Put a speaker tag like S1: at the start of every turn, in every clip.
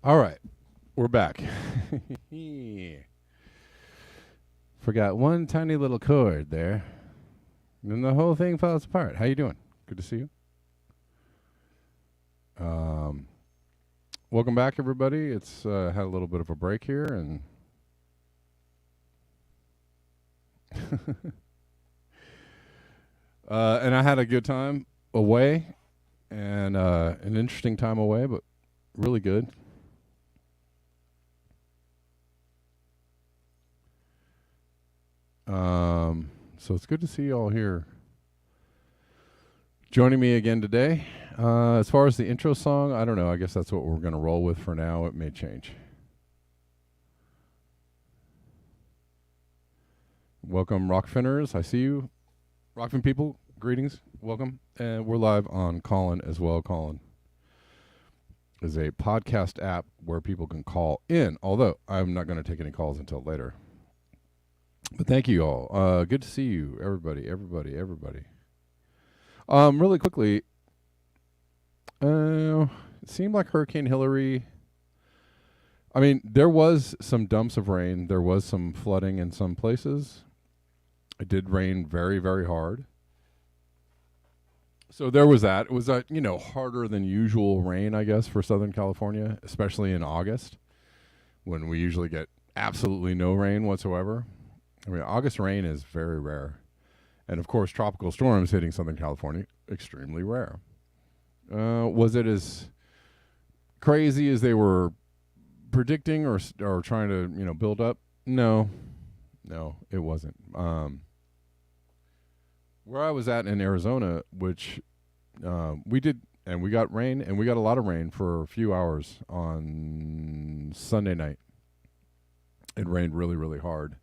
S1: All right, we're back. Forgot one tiny little chord there, and then the whole thing falls apart. How you doing? Good to see you. Um, Welcome back, everybody. It's had a little bit of a break here, and and I had a good time away, and an interesting time away, but really good. So it's good to see you all here joining me again today. As far as the intro song, I don't know. I guess that's what we're going to roll with for now. It may change. Welcome, Rockfinners. I see you. Rockfin people, greetings. Welcome. And we're live on Callin as well. Callin is a podcast app where people can call in, although I'm not going to take any calls until later. But thank you all. Good to see you, everybody. Really quickly, it seemed like Hurricane Hillary. I mean, there was some dumps of rain. There was some flooding in some places. It did rain very, very hard. So there was that. It was harder than usual rain, I guess, for Southern California, especially in August, when we usually get absolutely no rain whatsoever. I mean, August rain is very rare. And of course, tropical storms hitting Southern California, extremely rare. Was it as crazy as they were predicting or trying to, build up? No, it wasn't. Where I was at in Arizona, which we did, and we got rain, and we got a lot of rain for a few hours on Sunday night. It rained really, really hard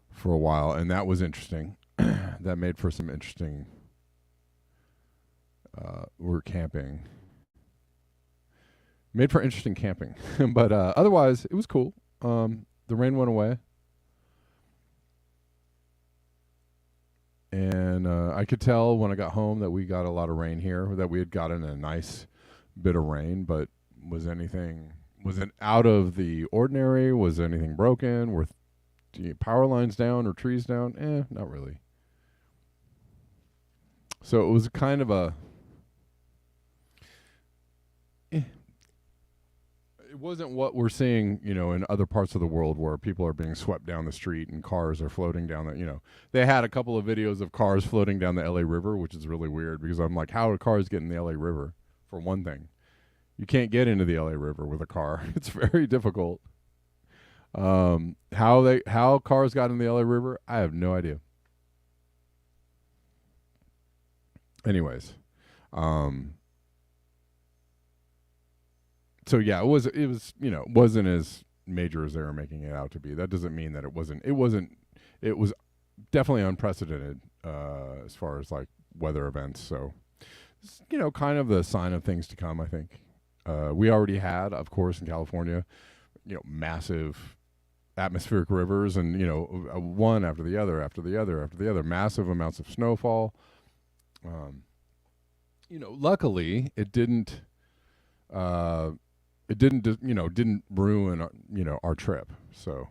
S1: for a while, and that was interesting. That made for some interesting. We're camping. Made for interesting camping, but otherwise it was cool. The rain went away, and I could tell when I got home that we got a lot of rain here. That we had gotten a nice bit of rain, but was it out of the ordinary? Was anything broken? Were power lines down or trees down? Not really. So it was kind of a. It wasn't what we're seeing, in other parts of the world where people are being swept down the street and cars are floating down the. They had a couple of videos of cars floating down the LA River, which is really weird because I'm like, how do cars get in the LA River? For one thing, you can't get into the LA River with a car. It's very difficult. How cars got in the LA River, I have no idea. Anyways, so yeah, it was wasn't as major as they were making it out to be. That doesn't mean that it wasn't. It was definitely unprecedented as far as like weather events. So it's, kind of the sign of things to come. I think we already had, of course, in California, massive atmospheric rivers, and one after the other, massive amounts of snowfall. Luckily it didn't didn't ruin our trip. So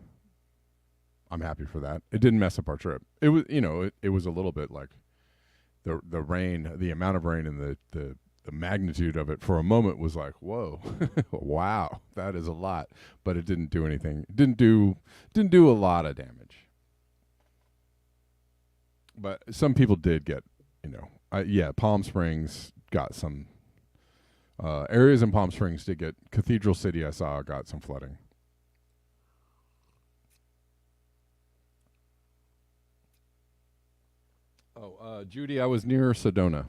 S1: I'm happy for that. It didn't mess up our trip. It was it was a little bit like the rain, the amount of rain and the magnitude of it for a moment was like, whoa, wow, that is a lot. But it didn't do anything. It didn't do a lot of damage. But some people did get, Palm Springs got some areas in Palm Springs did get. Cathedral City, I saw, got some flooding. Oh, Judy, I was near Sedona.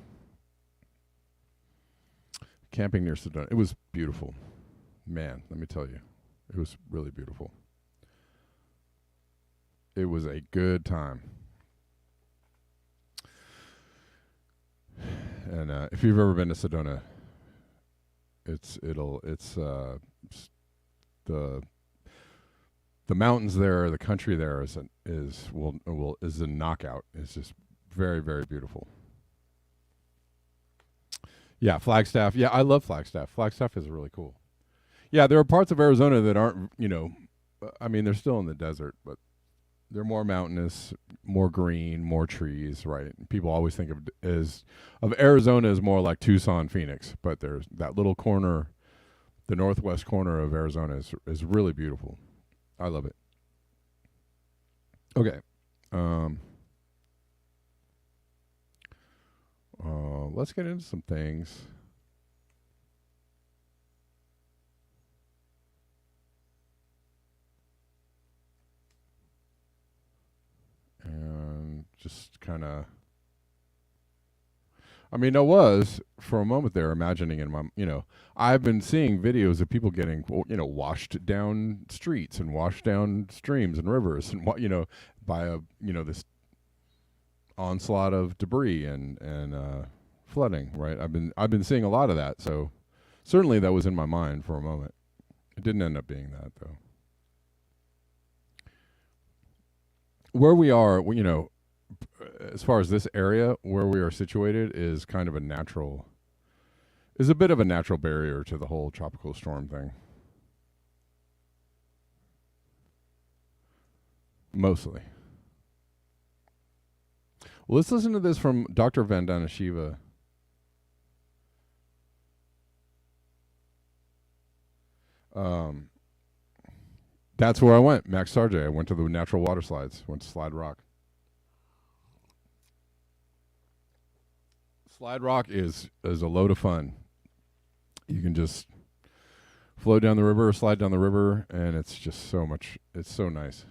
S1: Camping near Sedona. It was beautiful. Man, let me tell you. It was really beautiful. It was a good time. And if you've ever been to Sedona, it's the mountains there, the country there is a knockout. It's just very, very beautiful. Yeah, Flagstaff. Yeah, I love Flagstaff. Flagstaff is really cool. Yeah, there are parts of Arizona that aren't, I mean, they're still in the desert, but they're more mountainous, more green, more trees, right? People always think of Arizona as more like Tucson, Phoenix, but there's that little corner, the northwest corner of Arizona is really beautiful. I love it. Okay. Um, let's get into some things. And just kind of, I mean, I was for a moment there imagining in my, I've been seeing videos of people getting, washed down streets and washed down streams and rivers and by this onslaught of debris and flooding. Right. I've been seeing a lot of that. So certainly that was in my mind for a moment. It didn't end up being that though. Where we are, as far as this area where we are situated is kind of is a bit of a natural barrier to the whole tropical storm thing. Mostly. Well, let's listen to this from Dr. Vandana Shiva. Um, that's where I went, Max Sarge. I went to the natural water slides, went to Slide Rock. Slide Rock is a load of fun. You can just float down the river, slide down the river, and it's just so much. It's so nice.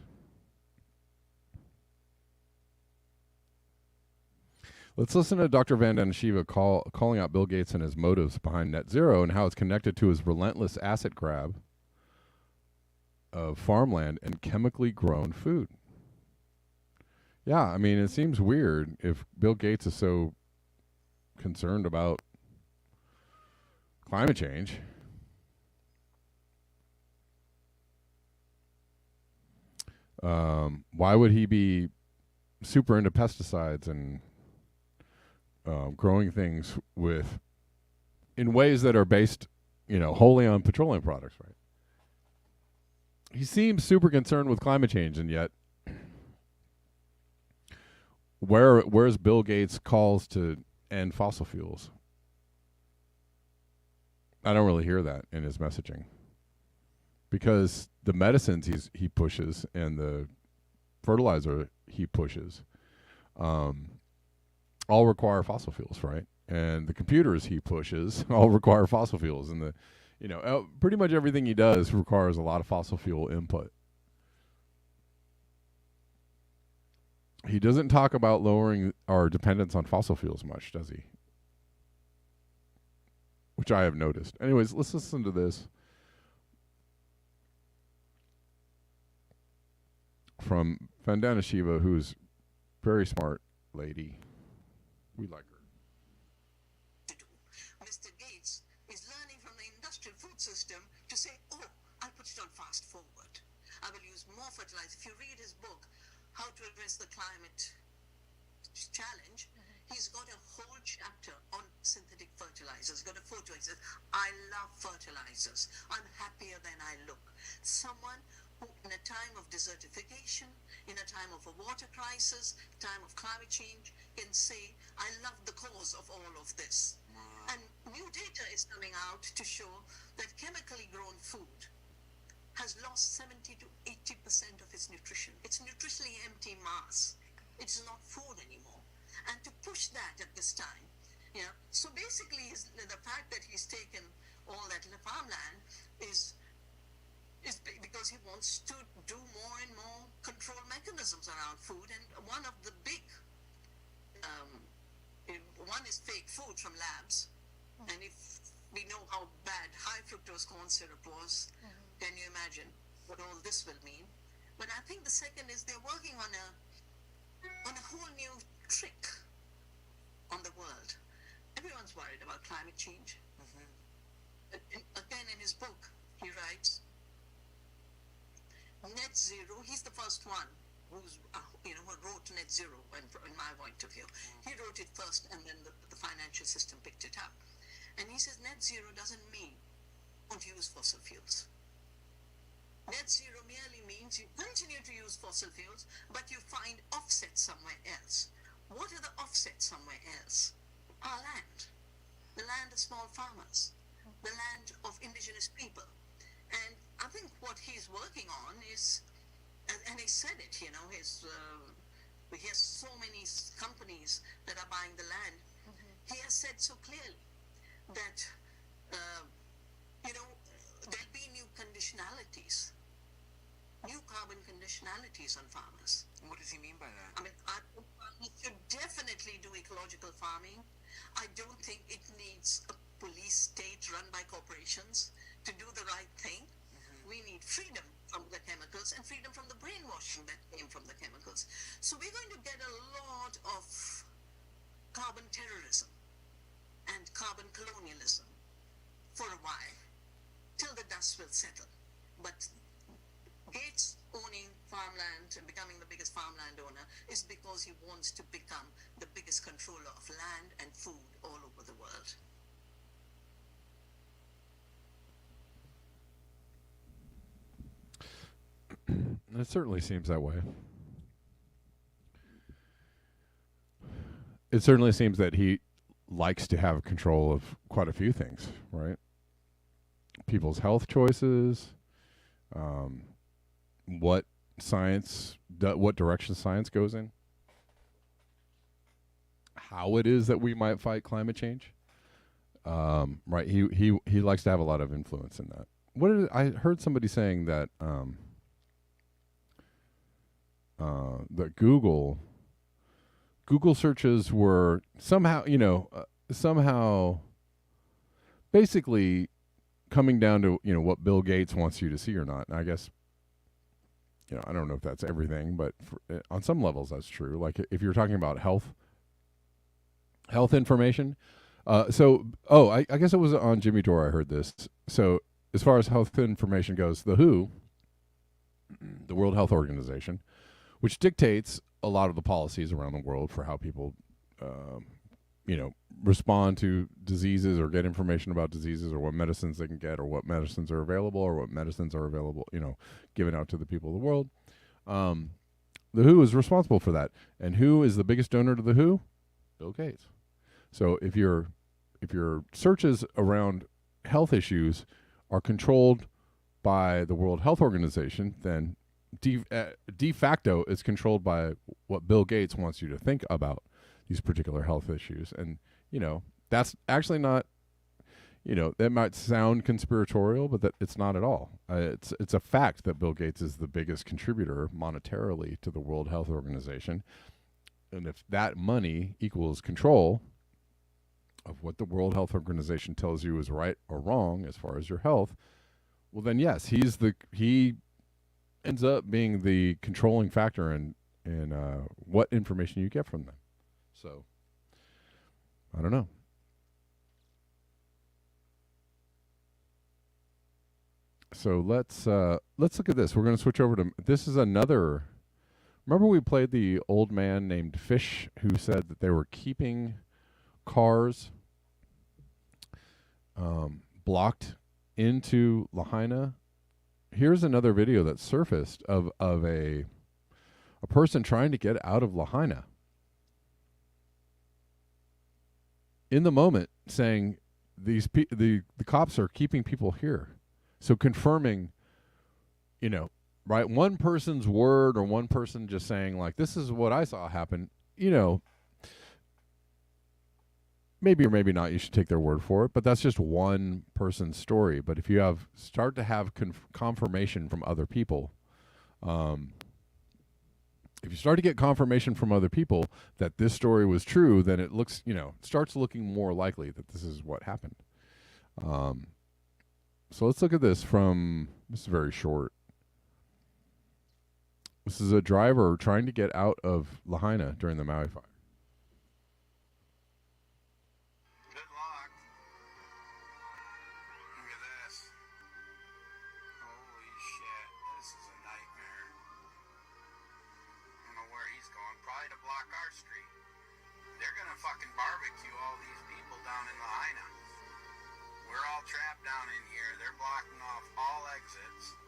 S1: Let's listen to Dr. Vandana Shiva calling out Bill Gates and his motives behind net zero and how it's connected to his relentless asset grab of farmland and chemically grown food. Yeah, I mean, it seems weird if Bill Gates is so concerned about climate change. Why would he be super into pesticides and growing things in ways that are based, wholly on petroleum products, right? He seems super concerned with climate change, and yet, where's Bill Gates' calls to end fossil fuels? I don't really hear that in his messaging, because the medicines he pushes and the fertilizer he pushes, all require fossil fuels, right? And the computers he pushes all require fossil fuels, and pretty much everything he does requires a lot of fossil fuel input. He doesn't talk about lowering our dependence on fossil fuels much, does he? Which I have noticed. Anyways, let's listen to this from Vandana Shiva, who's very smart lady. We like her.
S2: Mr. Gates is learning from the industrial food system to say, oh, I'll put it on fast forward. I will use more fertilizer. If you read his book, How to Address the Climate Challenge, he's got a whole chapter on synthetic fertilizers. He's got a photo. He says, I love fertilizers. I'm happier than I look. Someone who, in a time of desertification, in a time of a water crisis, time of climate change, can say, I love the cause of all of this. And new data is coming out to show that chemically grown food has lost 70 to 80% of its nutrition. It's nutritionally empty mass. It's not food anymore. And to push that at this time, so basically the fact that he's taken all that farmland is because he wants to do more and more control mechanisms around food. And one of the big, one is fake food from labs. And if we know how bad high fructose corn syrup was, can you imagine what all this will mean? But I think the second is they're working on a whole new trick on the world. Everyone's worried about climate change. Again, in his book, he writes, net zero, he's the first one who wrote net zero, in my point of view. He wrote it first, and then the financial system picked it up. And he says net zero doesn't mean don't use fossil fuels. Net zero merely means you continue to use fossil fuels, but you find offsets somewhere else. What are the offsets somewhere else? Our land, the land of small farmers, the land of indigenous people. And I think what he's working on is, and he said it, he has so many companies that are buying the land. He has said so clearly that, there'll be new conditionalities, new carbon conditionalities on farmers.
S3: What does he mean by that?
S2: I mean, we should definitely do ecological farming. I don't think it needs a police state run by corporations to do the right thing. We need freedom from the chemicals and freedom from the brainwashing that came from the chemicals. So we're going to get a lot of carbon terrorism and carbon colonialism for a while, till the dust will settle. But Gates owning farmland and becoming the biggest farmland owner is because he wants to become the biggest controller of land and food all over the world.
S1: It certainly seems that way. It certainly seems that he likes to have control of quite a few things, right? People's health choices, what direction science goes in, how it is that we might fight climate change. Right? He likes to have a lot of influence in that. I heard somebody saying that that Google searches were somehow basically coming down to what Bill Gates wants you to see or not. And I guess I don't know if that's everything, but on some levels that's true. Like if you're talking about health information. I guess it was on Jimmy Dore I heard this. So as far as health information goes, the WHO, the World Health Organization, which dictates a lot of the policies around the world for how people, respond to diseases or get information about diseases or what medicines they can get or what medicines are available given out to the people of the world. The WHO is responsible for that. And who is the biggest donor to the WHO? Bill Gates. So if your searches around health issues are controlled by the World Health Organization, then de facto it's controlled by what Bill Gates wants you to think about these particular health issues. And that's actually not, that might sound conspiratorial, but that it's not at all. It's a fact that Bill Gates is the biggest contributor monetarily to the World Health Organization. And if that money equals control of what the World Health Organization tells you is right or wrong as far as your health, well then yes, he ends up being the controlling factor in what information you get from them. So I don't know. So let's look at this. We're going to switch over to this is another. Remember we played the old man named Fish who said that they were keeping cars blocked into Lahaina. Here's another video that surfaced of a person trying to get out of Lahaina. In the moment, saying the cops are keeping people here, so confirming, right? One person's word or one person just saying like, "This is what I saw happen." Maybe or maybe not. You should take their word for it, but that's just one person's story. But if you start to have confirmation from other people, if you start to get confirmation from other people that this story was true, then it looks, starts looking more likely that this is what happened. So let's look at this this is very short. This is a driver trying to get out of Lahaina during the Maui fire.
S3: Good luck. Look at this. Holy shit, this is a nightmare. I don't know where he's going. Probably to block our street. They're gonna fucking barbecue all these people down in Lahaina. We're all trapped down in here. They're blocking off all exits,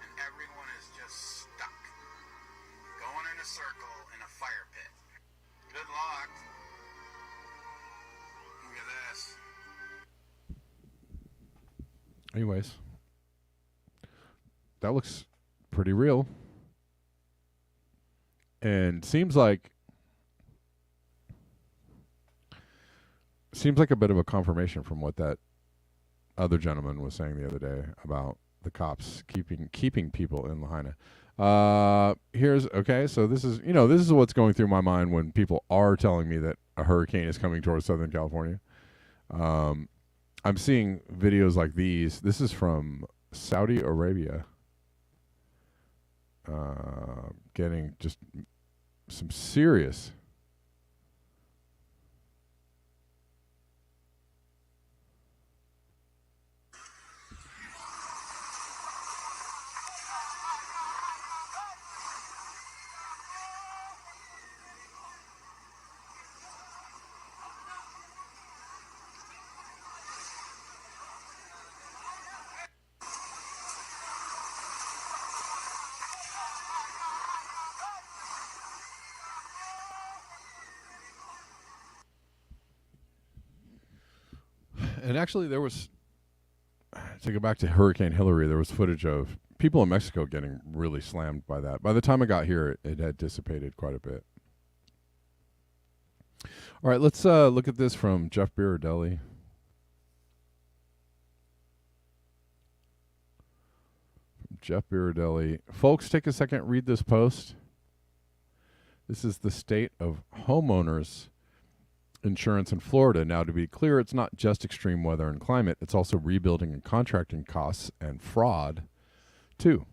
S3: and everyone is just stuck, going in a circle in a fire pit. Good luck. Look at this.
S1: Anyways, that looks pretty real. And seems like a bit of a confirmation from what that other gentleman was saying the other day about the cops keeping people in Lahaina. So this is what's going through my mind when people are telling me that a hurricane is coming towards Southern California. I'm seeing videos like these. This is from Saudi Arabia. Getting just some serious and actually there was, to go back to Hurricane Hillary, there was footage of people in Mexico getting really slammed by that. By the time I got here, it had dissipated quite a bit. All right, let's look at this from Jeff Birardelli. Jeff Birardelli. Folks, take a second, read this post. This is the state of homeowners insurance in Florida. Now, to be clear, it's not just extreme weather and climate. It's also rebuilding and contracting costs and fraud, too.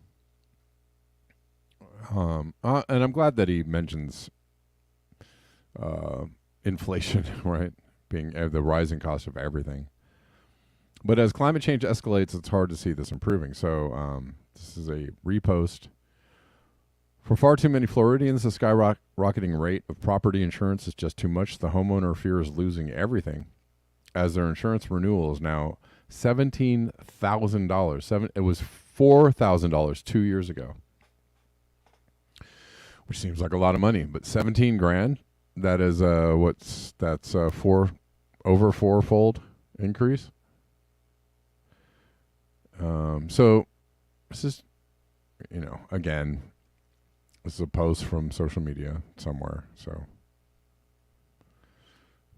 S1: And I'm glad that he mentions inflation, right? Being the rising cost of everything. But as climate change escalates, it's hard to see this improving. So this is a repost. For far too many Floridians, the skyrocketing rate of property insurance is just too much. The homeowner fears losing everything, as their insurance renewal is now $17,000. It was $4,000 2 years ago, which seems like a lot of money. But 17 grand, that is fourfold increase. So this is, again, this is a post from social media somewhere, so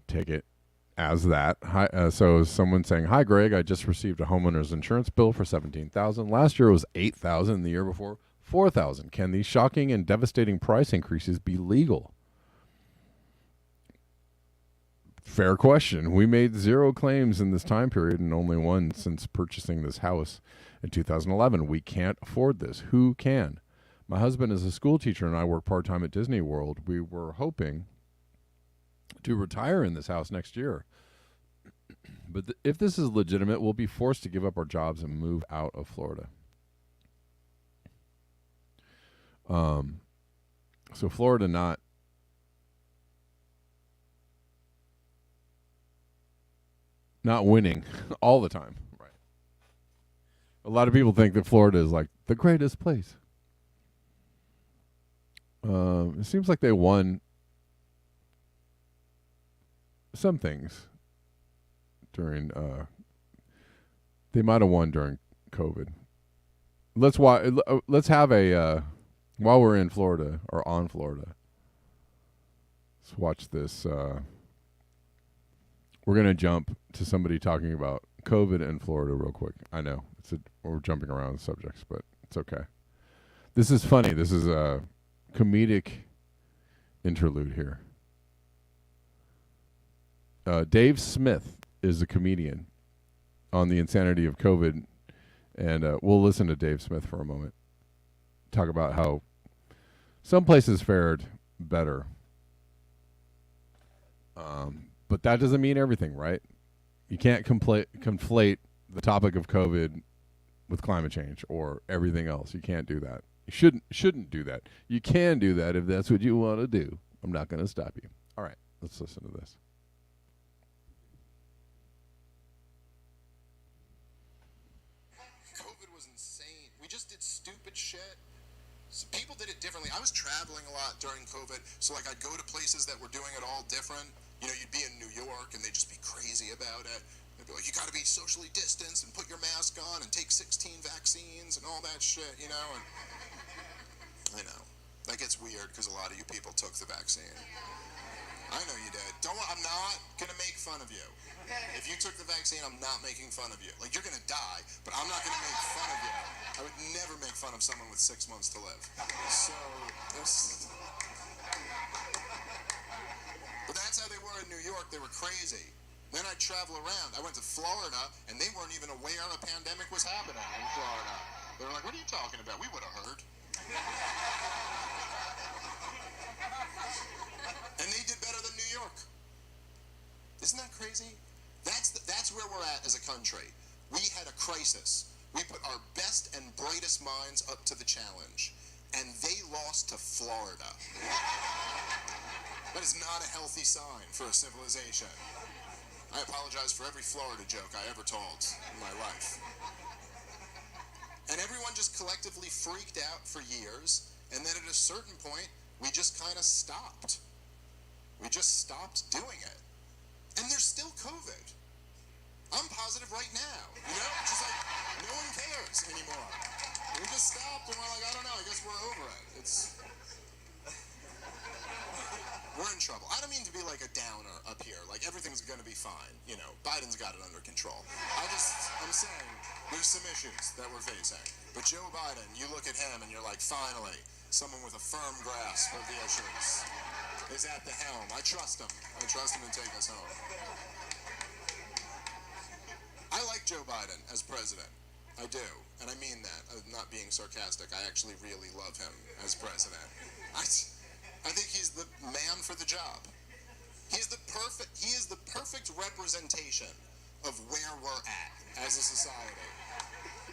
S1: take it as that. Hi, so someone saying, "Hi, Greg. I just received a homeowner's insurance bill for $17,000. Last year it was $8,000. The year before, $4,000. Can these shocking and devastating price increases be legal?" Fair question. We made 0 claims in this time period and only 1 since purchasing this house in 2011. We can't afford this. Who can? My husband is a school teacher and I work part-time at Disney World. We were hoping to retire in this house next year. But if this is legitimate, we'll be forced to give up our jobs and move out of Florida. So Florida not winning all the time. Right. A lot of people think that Florida is like the greatest place. It seems like they won some things during they might have won during COVID. Let's have a while we're in Florida or on Florida. Let's watch this. We're going to jump to somebody talking about COVID in Florida real quick. I know we're jumping around subjects, but it's okay. This is funny. This is a comedic interlude here. Dave Smith is a comedian on the insanity of COVID, and we'll listen to Dave Smith for a moment. Talk about how some places fared better. But that doesn't mean everything, right? You can't conflate the topic of COVID with climate change or everything else. You can't do that. You shouldn't do that. You can do that if that's what you want to do. I'm not going to stop you. All right, let's listen to this.
S4: it differently. I was traveling a lot during COVID, so like I'd go to places that were doing it all different. You know, you'd be in New York and they'd just be crazy about it. They'd be like, you got to be socially distanced and put your mask on and take 16 vaccines and all that shit, you know? And I know. That gets weird because a lot of you people took the vaccine. I know you did. I'm not going to make fun of you. If you took the vaccine, I'm not making fun of you. Like, you're going to die, but I'm not going to make fun of you. I would never make fun of someone with 6 months to live. So, but that's how they were in New York. They were crazy. Then I'd travel around. I went to Florida, and they weren't even aware a pandemic was happening in Florida. They were like, what are you talking about? We would have heard. And they did better than New York. Isn't that crazy? That's where we're at as a country. We had a crisis. We put our best and brightest minds up to the challenge, and they lost to Florida. That is not a healthy sign for a civilization. I apologize for every Florida joke I ever told in my life. And everyone just collectively freaked out for years, and then at a certain point, we just kind of stopped. We just stopped doing it. And there's still COVID. I'm positive right now, you know? It's just like, no one cares anymore. We just stopped and we're like, I don't know, I guess we're over it. We're in trouble. I don't mean to be like a downer up here, like everything's gonna be fine, you know, Biden's got it under control. I'm saying there's some issues that we're facing. But Joe Biden, you look at him and you're like, finally, someone with a firm grasp of the issues is at the helm. I trust him. I trust him to take us home. I like Joe Biden as president. I do. And I mean that. I'm not being sarcastic. I actually really love him as president. I think he's the man for the job. He is the perfect representation of where we're at as a society.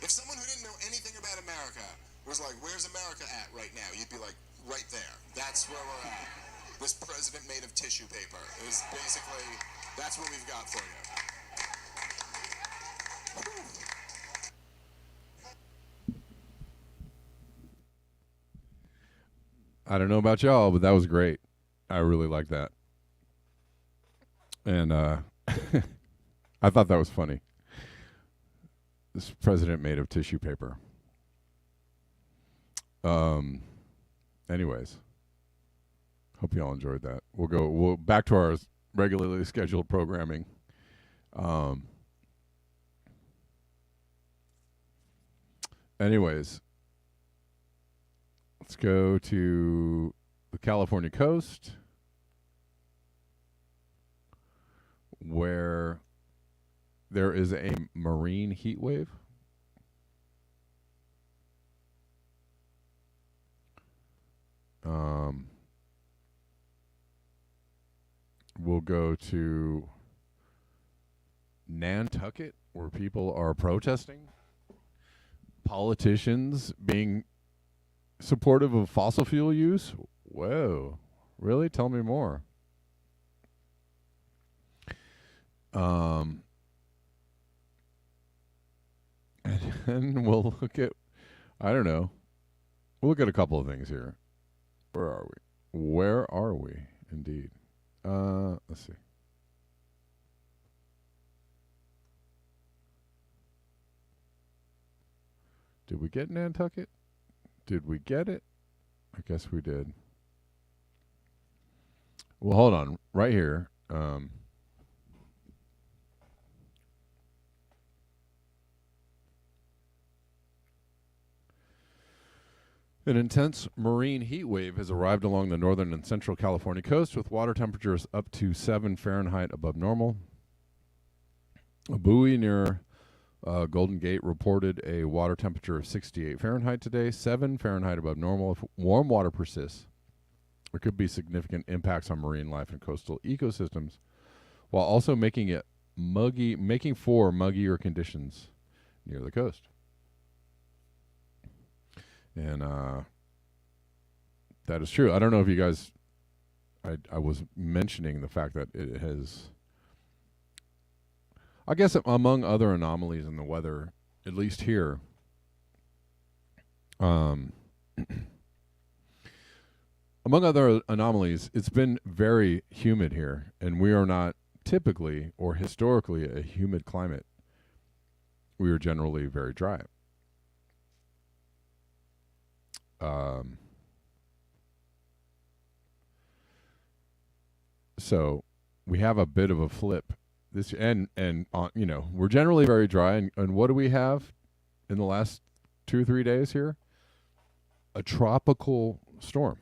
S4: If someone who didn't know anything about America was like, where's America at right now? You'd be like, right there. That's where we're at. This president made of tissue paper is basically, that's what we've got for you.
S1: I don't know about y'all, but that was great. I really like that. And I thought that was funny. This president made of tissue paper. Anyways, hope y'all enjoyed that. We'll back to our regularly scheduled programming. Anyways, let's go to the California coast, where there is a marine heat wave. We'll go to Nantucket, where people are protesting. Politicians being supportive of fossil fuel use. Whoa. Really? Tell me more. And then we'll look at, I don't know. We'll look at a couple of things here. Where are we? Where are we? Indeed. Let's see. Did we get Nantucket? Did we get it? I guess we did. Well, hold on. Right here. An intense marine heat wave has arrived along the northern and central California coast with water temperatures up to 7 Fahrenheit above normal. A buoy near Golden Gate reported a water temperature of 68 Fahrenheit today, 7 Fahrenheit above normal. If warm water persists, there could be significant impacts on marine life and coastal ecosystems, while also making for muggier conditions near the coast. And that is true. I don't know if you guys, I was mentioning the fact that it has, I guess among other anomalies in the weather, at least here, among other anomalies, it's been very humid here, and we are not typically or historically a humid climate. We are generally very dry. So we have a bit of a flip this, and we're generally very dry, and what do we have in the last 2 or 3 days here? A tropical storm.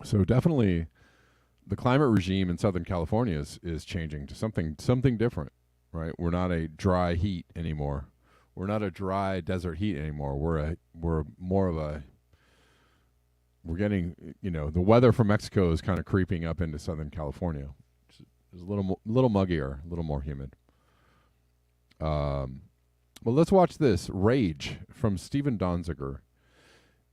S1: So definitely the climate regime in Southern California is changing to something different, right? We're not a dry heat anymore. We're not a dry desert heat anymore. We're more of a, we're getting, the weather from Mexico is kind of creeping up into Southern California. It's a little muggier, a little more humid. Well, let's watch this. Rage from Stephen Donziger.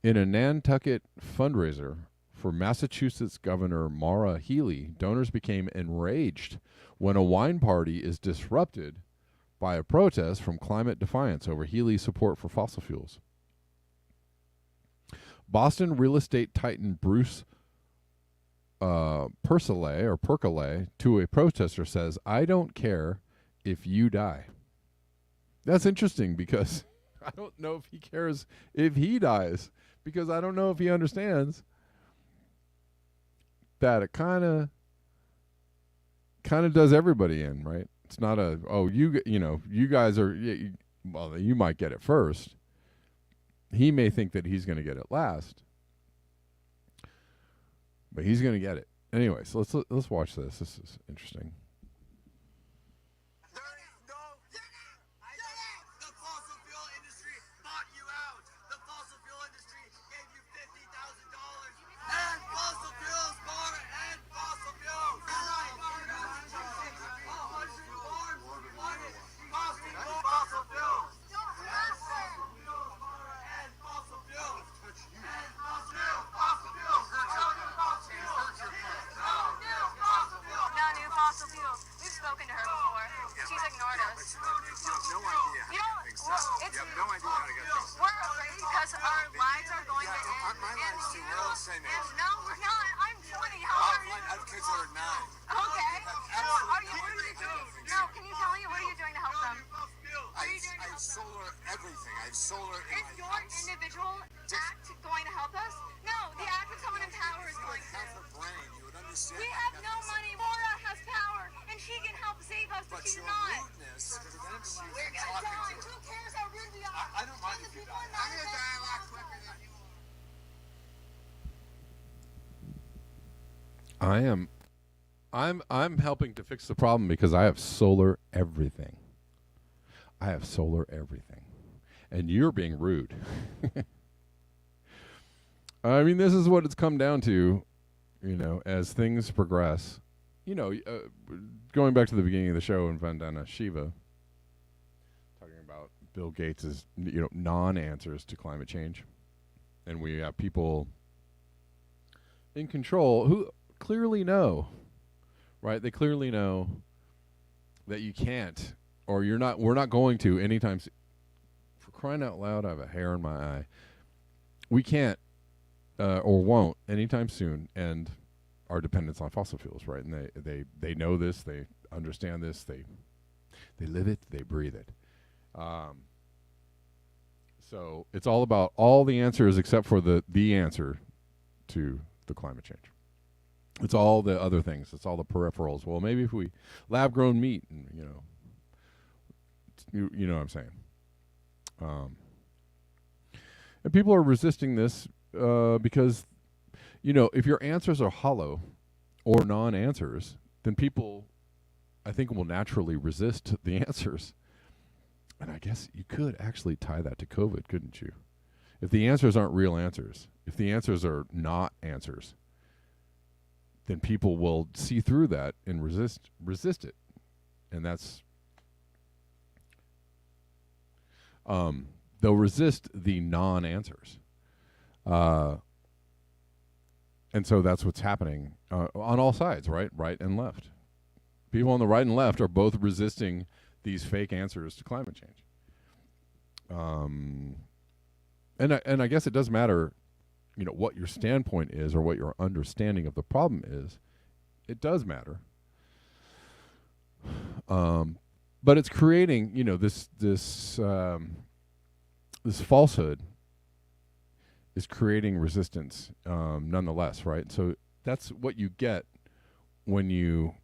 S1: In a Nantucket fundraiser for Massachusetts Governor Maura Healey, donors became enraged when a wine party is disrupted by a protest from climate defiance over Healey's support for fossil fuels. Boston real estate titan Bruce Percole to a protester says, "I don't care if you die." That's interesting because I don't know if he cares if he dies, because I don't know if he understands that it kind of does everybody in, right? It's not a, you guys are, well, you might get it first. He may think that he's going to get it last, but he's going to get it anyway. So let's watch this. This is interesting.
S5: The fossil fuel industry bought you out. The fossil fuel industry gave you $50,000. And fossil fuels, more and fossil fuels. Fossil fuels.
S6: No new fossil fuels. We've spoken to her before. She's ignored us.
S3: No idea.
S6: You know,
S3: It's
S6: it's,
S3: you have no idea how to get things.
S6: we're afraid because our lives are going to end.
S3: My
S6: And
S3: lives
S6: you,
S3: are all the same age.
S6: and no, we're not. I'm 20. How are you?
S3: I have kids that are 9.
S6: Okay. What are you doing? No, can you tell me what are you doing to help them?
S3: I have solar everything. I have solar in
S6: Is
S3: my
S6: your
S3: house.
S6: individual act going to help us? No, the act of someone in power is going
S3: Half
S6: to.
S3: a brain, you would understand.
S6: We have no money. Maura has power, and she can help save us, but
S3: But
S6: she's
S3: your
S6: not.
S3: rudeness prevents you
S6: We're
S3: from
S6: gonna
S3: talking
S6: die.
S3: to
S6: Who cares how rude we are?
S3: I don't mind
S6: And
S3: if
S6: the
S3: you
S6: people
S3: die.
S6: in
S3: I'm gonna
S6: Manhattan-
S3: die a lot quicker than you are.
S1: I'm helping to fix the problem because I have solar everything. I have solar everything. And you're being rude. I mean, this is what it's come down to, as things progress. Going back to the beginning of the show in Vandana Shiva, talking about Bill Gates' non-answers to climate change. And we have people in control who clearly know, right? They clearly know that you can't, or we're not going to anytime for crying out loud, I have a hair in my eye. We can't or won't anytime soon end our dependence on fossil fuels, right? And they know this, they understand this, they live it, they breathe it. So it's all about all the answers except for the answer to the climate change. It's all the other things. It's all the peripherals. Well, maybe if we lab-grown meat, and you know what I'm saying. And people are resisting this because, if your answers are hollow or non-answers, then people, I think, will naturally resist the answers. And I guess you could actually tie that to COVID, couldn't you? If the answers aren't real answers, if the answers are not answers, then people will see through that and resist it. And that's they'll resist the non-answers. And so that's what's happening on all sides, right and left. People on the right and left are both resisting these fake answers to climate change. And I guess it does matter what your standpoint is or what your understanding of the problem is, it does matter. But it's creating, this falsehood is creating resistance, nonetheless, right? So that's what you get when you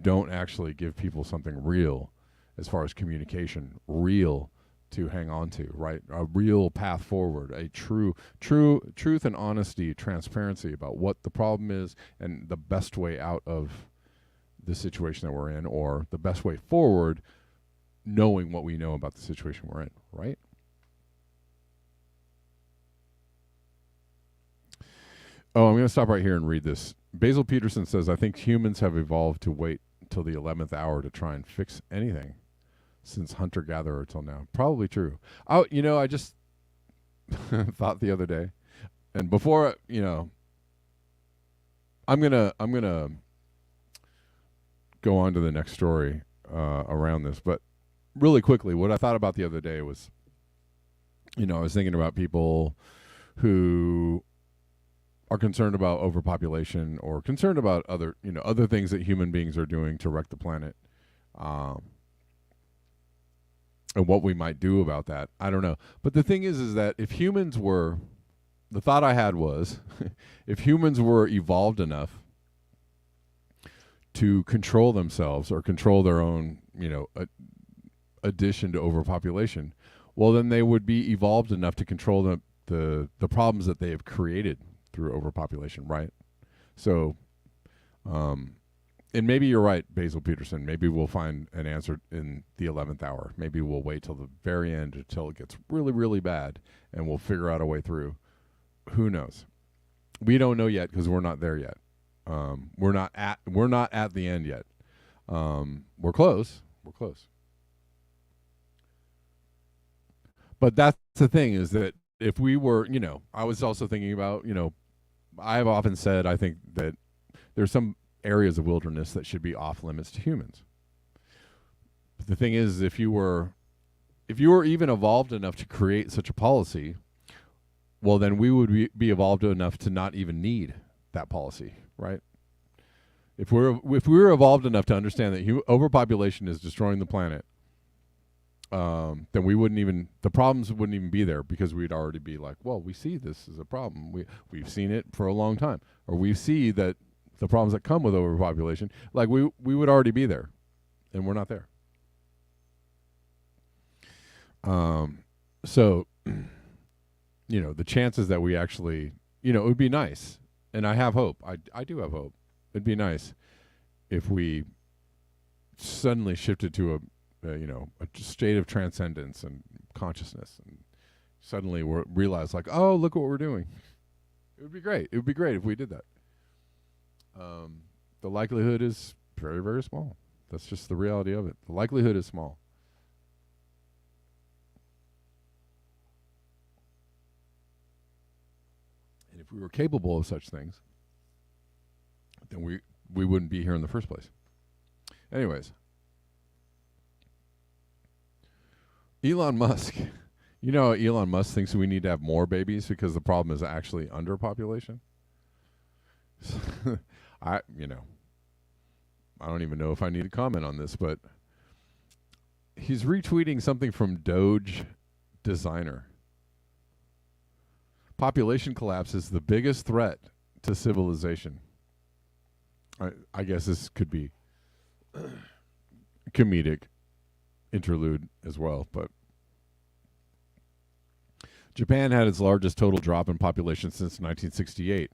S1: don't actually give people something real, as far as communication, real to hang on to, right? A real path forward, a truth and honesty, transparency about what the problem is and the best way out of the situation that we're in, or the best way forward, knowing what we know about the situation we're in, right? Oh, I'm going to stop right here and read this. Basil Peterson says, I think humans have evolved to wait until the 11th hour to try and fix anything since hunter-gatherer till now. Probably true. Oh, I just thought the other day, and before, I'm going to go on to the next story around this, but really quickly, what I thought about the other day was, I was thinking about people who are concerned about overpopulation, or concerned about other things that human beings are doing to wreck the planet, and what we might do about that. I don't know. But the thing is that if humans were, the thought I had was, if humans were evolved enough to control themselves or control their own, addition to overpopulation, well, then they would be evolved enough to control the problems that they have created through overpopulation, right? So, and maybe you're right, Basil Peterson. Maybe we'll find an answer in the 11th hour. Maybe we'll wait till the very end, until it gets really, really bad, and we'll figure out a way through. Who knows? We don't know yet, because we're not there yet. We're not at the end yet. We're close. We're close. But that's the thing, is that if we were, I was also thinking about, I've often said, I think that there's some areas of wilderness that should be off limits to humans. But the thing is, if you were even evolved enough to create such a policy, well, then we would be evolved enough to not even need that policy, right? If we were evolved enough to understand that overpopulation is destroying the planet, then the problems wouldn't even be there, because we'd already be like, well, we see this is a problem. We've seen it for a long time, or we see that the problems that come with overpopulation, like we would already be there, and we're not there. So, the chances that we actually, it would be nice, and I have hope. I do have hope. It'd be nice if we suddenly shifted to a state of transcendence and consciousness, and suddenly we realize, like, oh, look what we're doing. It would be great. It would be great if we did that. The likelihood is very, very small. That's just the reality of it. The likelihood is small. And if we were capable of such things, then we wouldn't be here in the first place. Anyways, Elon Musk. Elon Musk thinks we need to have more babies because the problem is actually underpopulation. I don't even know if I need to comment on this, but he's retweeting something from Doge Designer. Population collapse is the biggest threat to civilization. I guess this could be comedic interlude as well, but Japan had its largest total drop in population since 1968.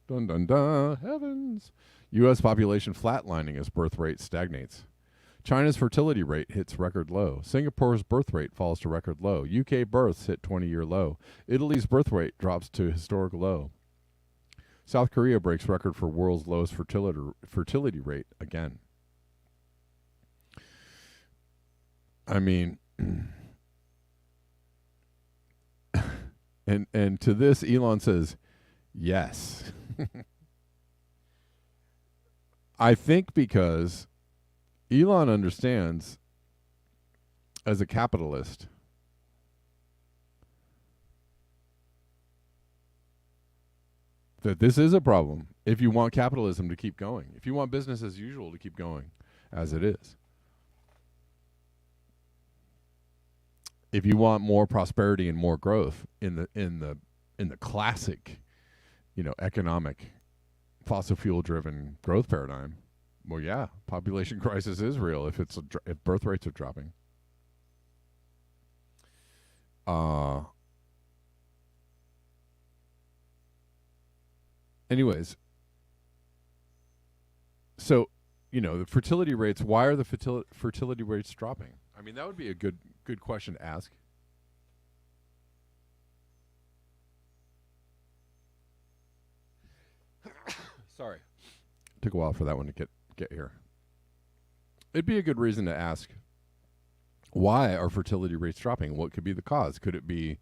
S1: Dun dun dun, heavens. U.S. population flatlining as birth rate stagnates. China's fertility rate hits record low. Singapore's birth rate falls to record low. UK births hit 20-year low. Italy's birth rate drops to historic low. South Korea breaks record for world's lowest fertility rate again. I mean, and to this, Elon says, yes. I think because Elon understands, as a capitalist, that this is a problem if you want capitalism to keep going, if you want business as usual to keep going as it is. If you want more prosperity and more growth in the classic, economic fossil fuel driven growth paradigm, well, yeah, population crisis is real if if birth rates are dropping. Anyways, so the fertility rates. Why are the fertility rates dropping? I mean, that would be a good question to ask. Sorry, took a while for that one to get here. It'd be a good reason to ask, why are fertility rates dropping? What could be the cause? Could it be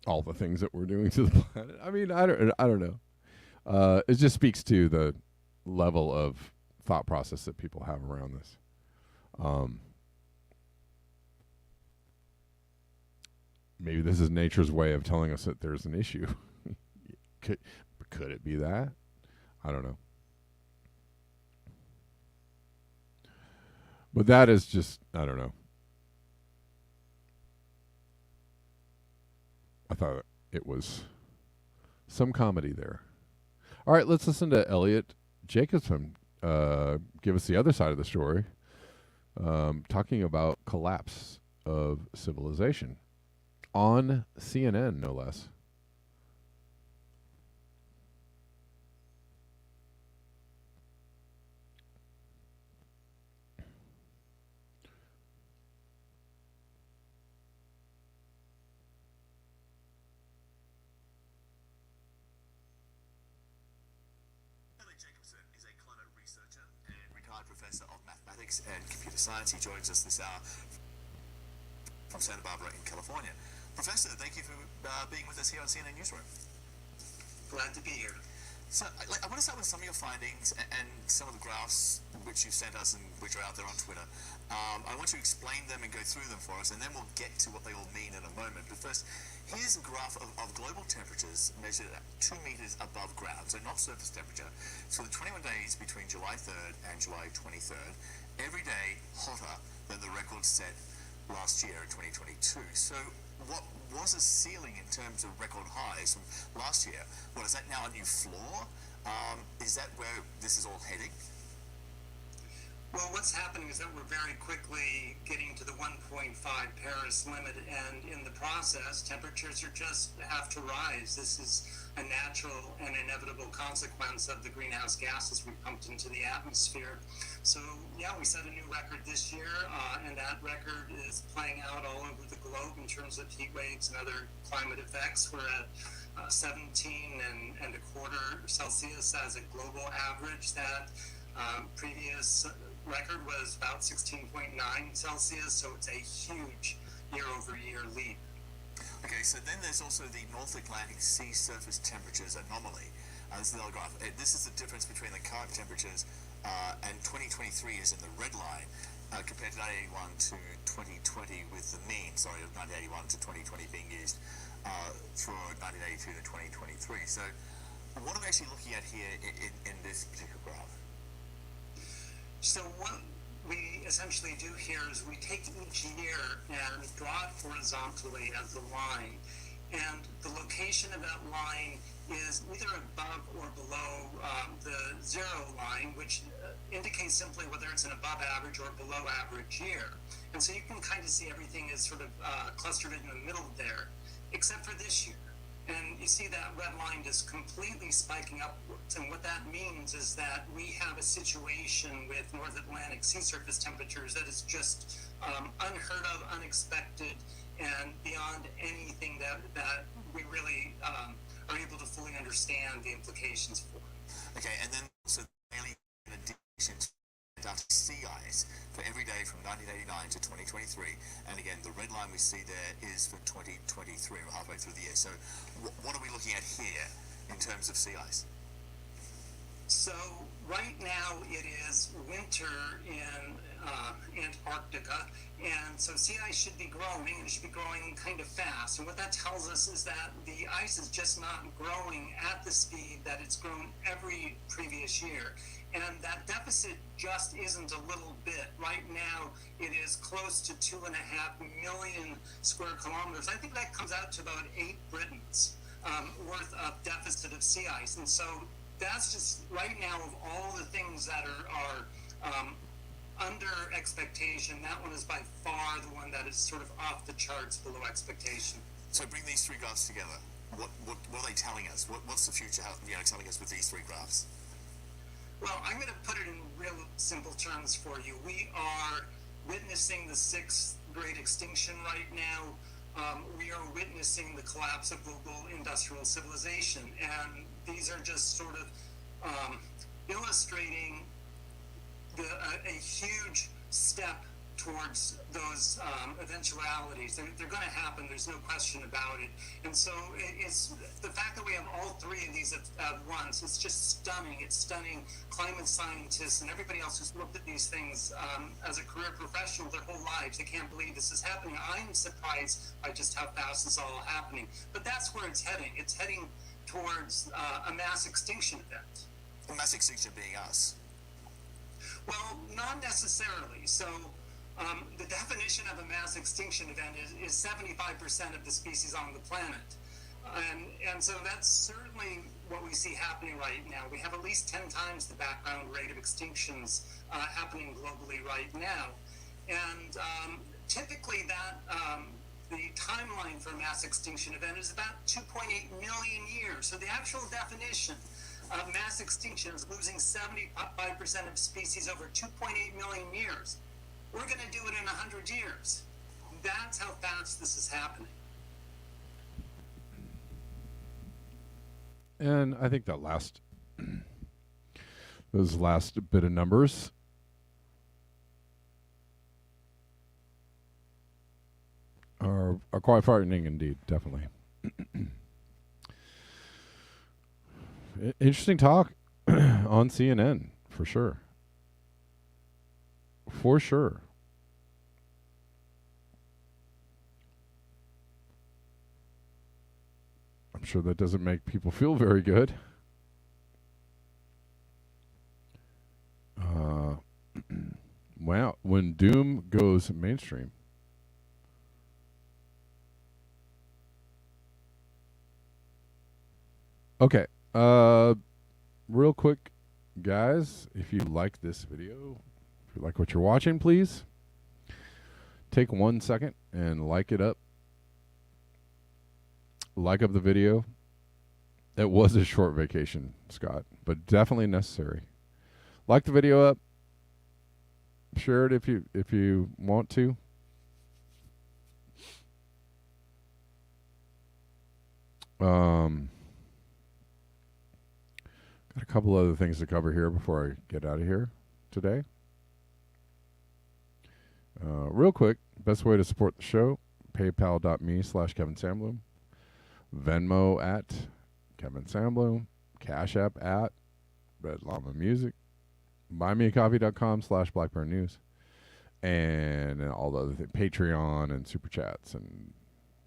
S1: all the things that we're doing to the planet? I mean, I don't know. It just speaks to the level of thought process that people have around this. Maybe this is nature's way of telling us that there's an issue. Could it be that? I don't know. But that is just, I don't know. I thought it was some comedy there. All right, let's listen to Elliot Jacobson give us the other side of the story, talking about collapse of civilization on CNN, no less.
S7: Professor of Mathematics and Computer Science. He joins us this hour from Santa Barbara in California. Professor, thank you for being with us here on CNN Newsroom.
S8: Glad to be here.
S7: So I want to start with some of your findings and some of the graphs which you've sent us and which are out there on Twitter. I want you to explain them and go through them for us, and then we'll get to what they all mean in a moment. But first, here's a graph of global temperatures measured at 2 meters above ground, so not surface temperature. So the 21 days between July 3rd and July 23rd, every day hotter than the record set last year in 2022. So what was a ceiling in terms of record highs from last year? Well, is that now a new floor? Is that where this is all heading?
S8: Well, what's happening is that we're very quickly getting to the 1.5 Paris limit, and in the process, temperatures have to rise. This is a natural and inevitable consequence of the greenhouse gases we pumped into the atmosphere. So, yeah, we set a new record this year, and that record is playing out all over the globe in terms of heat waves and other climate effects. We're at 17 and a quarter Celsius as a global average. That previous record was about 16.9 Celsius, so it's a huge year-over-year leap.
S7: Okay, so then there's also the North Atlantic sea surface temperatures anomaly. This is another graph. This is the difference between the current temperatures and 2023 is in the red line compared to 1981 to 2020 with the mean, of 1981 to 2020 being used for 1982 to 2023. So what are we actually looking at here in this particular graph?
S8: So what we essentially do here is we take each year and draw it horizontally as a line. And the location of that line is either above or below the zero line, which indicates simply whether it's an above average or below average year. And so you can kind of see everything is sort of clustered in the middle there, except for this year. And you see that red line just completely spiking upwards. And what that means is that we have a situation with North Atlantic sea surface temperatures that is just unheard of, unexpected, and beyond anything that we really are able to fully understand the implications for.
S7: Okay, and then so daily in addition to Antarctic sea ice for every day from 1989 to 2023, and again the red line we see there is for 2023. We're halfway through the year. So what are we looking at here in terms of sea ice?
S8: So right now it is winter in Antarctica, and so sea ice should be growing, and it should be growing kind of fast. And what that tells us is that the ice is just not growing at the speed that it's grown every previous year. And that deficit just isn't a little bit. Right now, it is close to 2.5 million square kilometers. I think that comes out to about 8 Britons worth of deficit of sea ice. And so that's just right now of all the things that are under expectation. That one is by far the one that is sort of off the charts below expectation.
S7: So bring these three graphs together. What are they telling us? What's the future telling us with these three graphs?
S8: Well, I'm going to put it in real simple terms for you. We are witnessing the 6th great extinction right now. We are witnessing the collapse of global industrial civilization. And these are just sort of illustrating a huge step towards those eventualities. They're going to happen. There's no question about it. And so it's the fact that we have all three of these at once. It's just stunning. It's stunning. Climate scientists and everybody else who's looked at these things as a career professional their whole lives, they can't believe this is happening. I'm surprised by just how fast this is all happening. But that's where it's heading. It's heading towards a mass extinction event.
S7: A mass extinction being us.
S8: Well, not necessarily. So the definition of a mass extinction event is 75% of the species on the planet. And so that's certainly what we see happening right now. We have at least 10 times the background rate of extinctions happening globally right now. And typically that the timeline for a mass extinction event is about 2.8 million years. So the actual definition of mass extinction is losing 75% of species over 2.8 million years. We're going to do it in 100 years. That's how fast this is happening.
S1: And I think that those last bit of numbers are quite frightening indeed, definitely. Interesting talk on CNN, for sure. For sure. I'm sure that doesn't make people feel very good. Wow, when doom goes mainstream. Okay, real quick, guys, if you like this video, if you like what you're watching, please take 1 second and like it up. Like up the video. It was a short vacation, Scott, but definitely necessary. Like the video up. Share it if you want to. Got a couple other things to cover here before I get out of here today. Real quick, best way to support the show, paypal.me/Kevin Sandblum, Venmo at Kevin Sandblum, Cash App at Red Llama Music, buymeacoffee.com/Blackburn News, and all the other things, Patreon and Super Chats and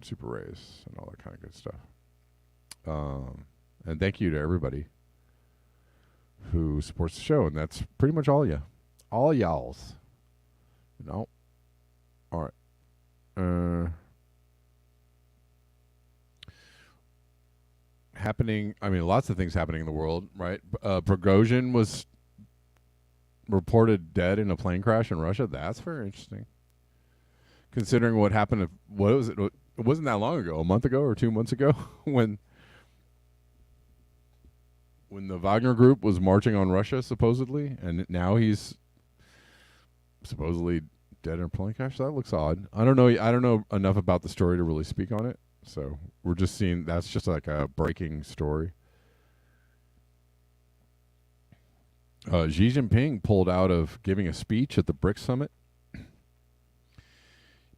S1: Super Rays and all that kind of good stuff. And thank you to everybody who supports the show, and that's pretty much all y'alls. No. All right. Happening, I mean, lots of things happening in the world, right? Prigozhin was reported dead in a plane crash in Russia. That's very interesting. Considering what happened, what was it? It wasn't that long ago, a month ago or 2 months ago, when the Wagner Group was marching on Russia, supposedly, and now he's supposedly dead in a plane crash. That looks odd. I don't know enough about the story to really speak on it. So we're just seeing, that's just like a breaking story. Xi Jinping pulled out of giving a speech at the BRICS summit.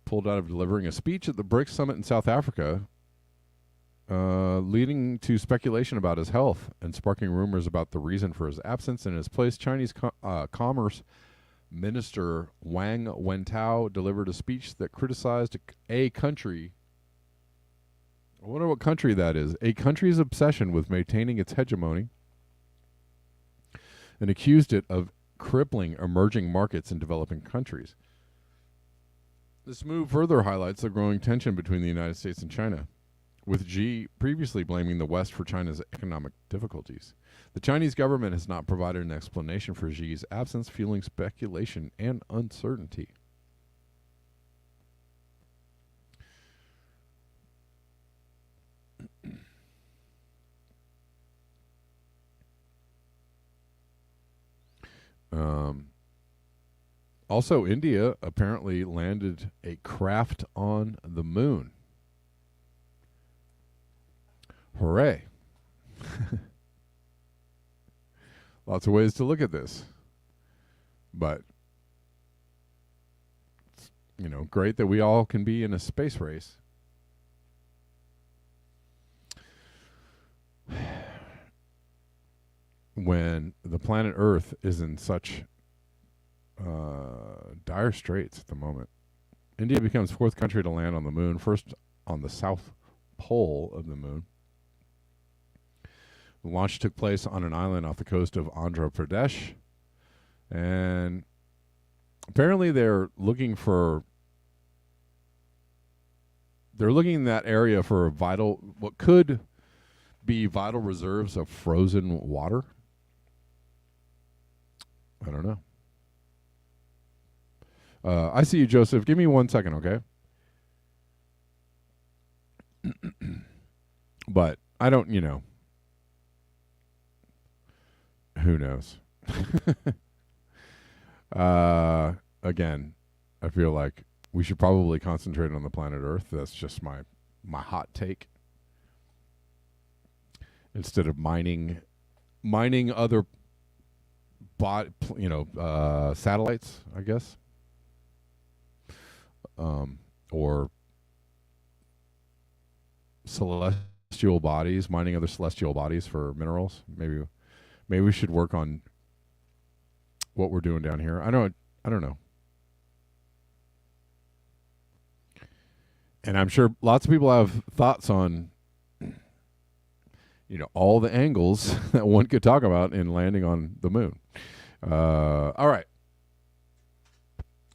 S1: Pulled out of delivering a speech at the BRICS summit in South Africa leading to speculation about his health and sparking rumors about the reason for his absence. In his place, Chinese Commerce Minister Wang Wentao delivered a speech that criticized a country. I wonder what country that is. A country's obsession with maintaining its hegemony, and accused it of crippling emerging markets in developing countries. This move further highlights the growing tension between the United States and China, with Xi previously blaming the West for China's economic difficulties. The Chinese government has not provided an explanation for Xi's absence, fueling speculation and uncertainty. Also, India apparently landed a craft on the moon. Hooray. Lots of ways to look at this. But, you know, great that we all can be in a space race. When the planet Earth is in such dire straits at the moment. India becomes fourth country to land on the moon, first on the south pole of the moon. The launch took place on an island off the coast of Andhra Pradesh, and apparently they're looking in that area for what could be vital reserves of frozen water. I don't know. I see you, Joseph. Give me 1 second, okay? But I don't, who knows? Again, I feel like we should probably concentrate on the planet Earth. That's just my hot take. Instead of mining other satellites, I guess. Or celestial bodies, mining other celestial bodies for minerals. Maybe we should work on what we're doing down here. I don't know. And I'm sure lots of people have thoughts on, all the angles that one could talk about in landing on the moon. All right.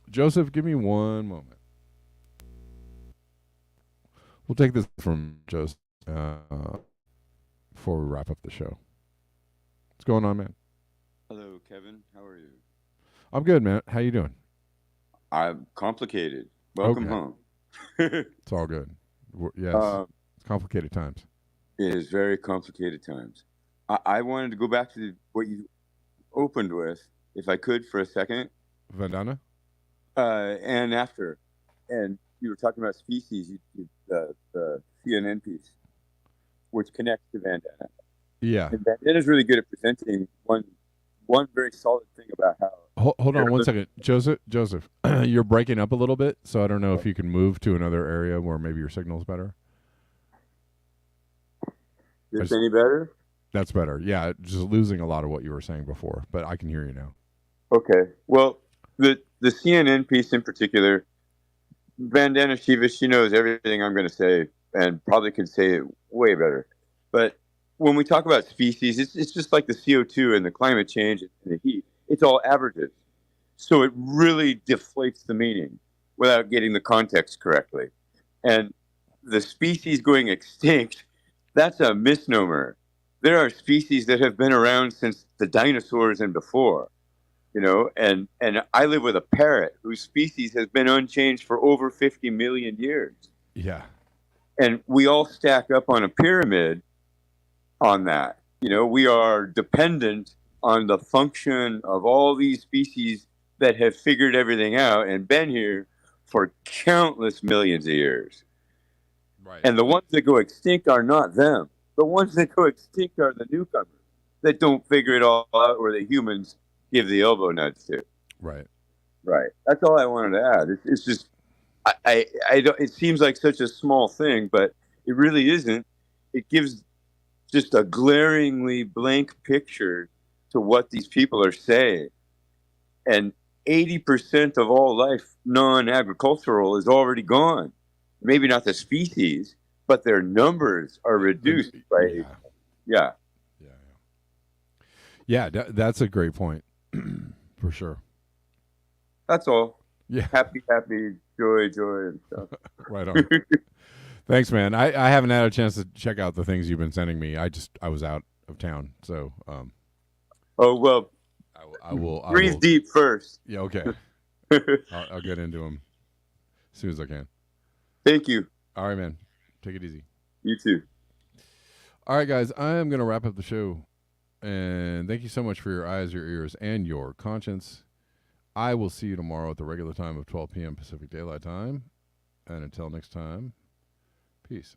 S1: Joseph, give me 1 moment. We'll take this from Joseph before we wrap up the show. What's going on, man?
S9: Hello, Kevin. How are you?
S1: I'm good, man. How you doing?
S9: I'm complicated. Welcome home.
S1: It's all good. Yes, it's complicated times.
S9: It is very complicated times. I wanted to go back to what you opened with, if I could, for a second.
S1: Vandana?
S9: And after. And you were talking about species, the CNN piece, which connects to Vandana.
S1: Yeah.
S9: And Vandana is really good at presenting one very solid thing about how...
S1: Hold on 1 second. Joseph, you're breaking up a little bit, so I don't know if you can move to another area where maybe your signal's better.
S9: Is this any better?
S1: That's better. Yeah, just losing a lot of what you were saying before, but I can hear you now.
S9: Okay. Well, the CNN piece in particular, Vandana Shiva, she knows everything I'm going to say and probably can say it way better. But when we talk about species, it's just like the CO2 and the climate change and the heat. It's all averages. So it really deflates the meaning without getting the context correctly. And the species going extinct, that's a misnomer. There are species that have been around since the dinosaurs and before, and I live with a parrot whose species has been unchanged for over 50 million years.
S1: Yeah.
S9: And we all stack up on a pyramid on that. We are dependent on the function of all these species that have figured everything out and been here for countless millions of years.
S1: Right.
S9: And the ones that go extinct are not them. The ones that go extinct are the newcomers that don't figure it all out, or the humans give the elbow nudge to.
S1: Right.
S9: Right. That's all I wanted to add. It's just, I don't. It seems like such a small thing, but it really isn't. it gives just a glaringly blank picture to what these people are saying. And 80% of all life non-agricultural is already gone. Maybe not the species, but their numbers are reduced by, yeah.
S1: Yeah, that's a great point, for sure.
S9: That's all.
S1: Yeah.
S9: Happy, joy, and stuff.
S1: Right on. Thanks, man. I haven't had a chance to check out the things you've been sending me. I was out of town, so.
S9: Oh well.
S1: I will
S9: breathe deep first.
S1: Yeah. Okay. I'll get into them as soon as I can.
S9: Thank you.
S1: All right, man. Take it easy.
S9: You too.
S1: All right, guys. I am gonna wrap up the show, and thank you so much for your eyes, your ears, and your conscience. I will see you tomorrow at the regular time of 12 p.m. Pacific Daylight Time. And until next time, peace.